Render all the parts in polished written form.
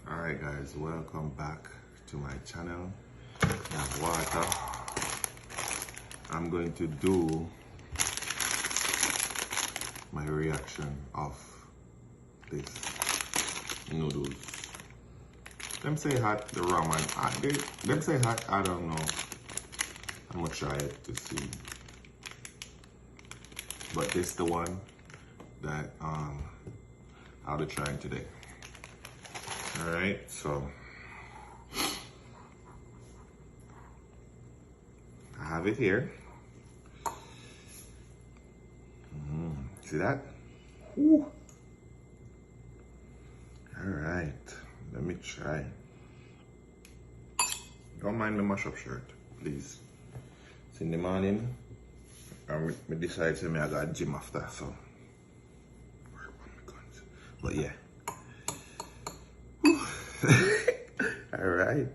Alright guys, welcome back to my channel. Have water. I'm going to do my reaction of this noodles. Them say hot, the ramen. Them say hot, I don't know. I'm gonna try it to see. But this is the one that I'll be trying today. Alright, so I have it here. See that? Woo. Alright, let me try. Don't mind me mash up shirt, please. It's in the morning. I decide to I got a gym after, so but yeah. Alright.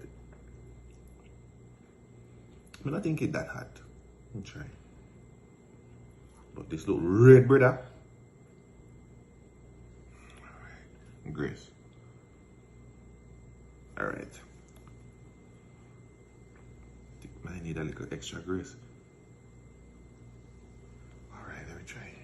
I don't think it's that hot. Let me try. But this look red, brother. Alright. Grace. Alright. I think I need a little extra grace. Alright, let me try.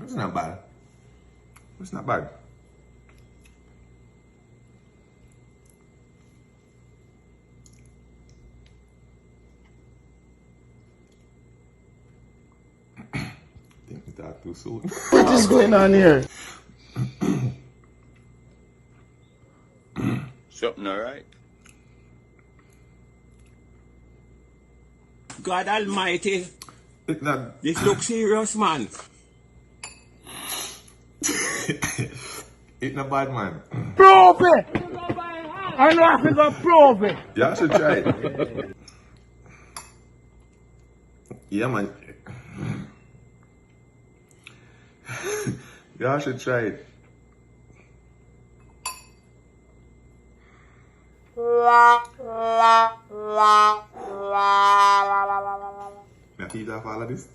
It's not bad. It's not bad. I think we talk too soon. What is going on here? Something alright? God Almighty, It's not. this looks serious, man. It's not bad, man. Prove it! I know I can go prove it. Y'all should try it. Yeah, man. Y'all should try it. May I feed off all of this?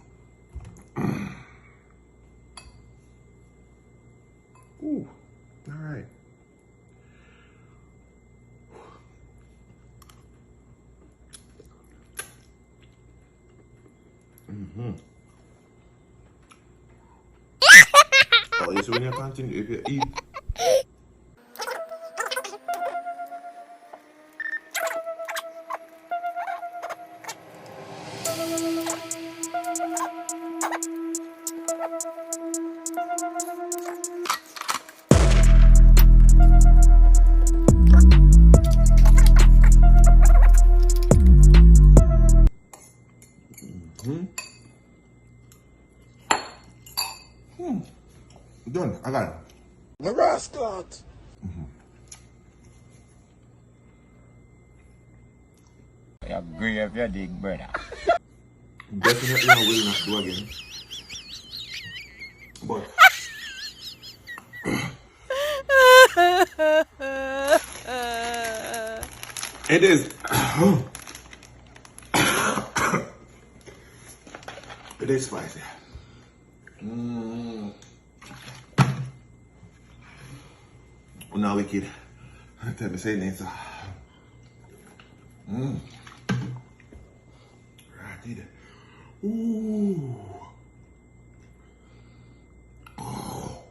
Ooh, all right. Oh, you see when you continue, if you eat. Done, I got it. The rascal. You agree if you dig, brother. Definitely I will not do again. But it is it is spicy. Now wicked. Tell me say it. Right, need it. Ooh. Oh.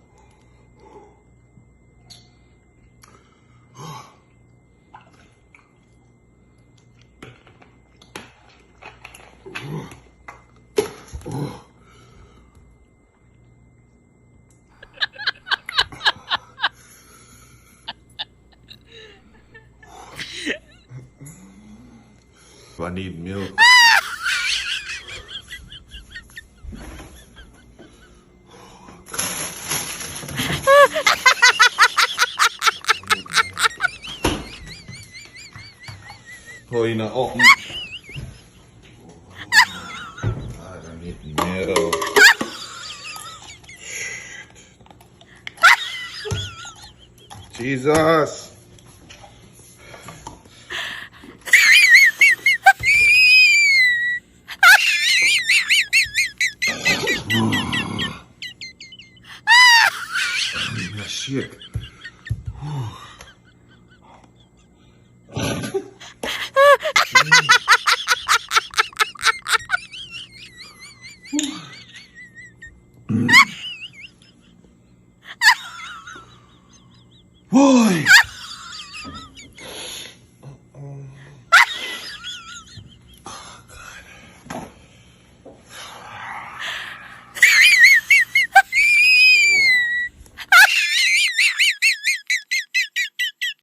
Oh. I need milk. Oh, you know, oh. I don't need metal. Jesus. Shit.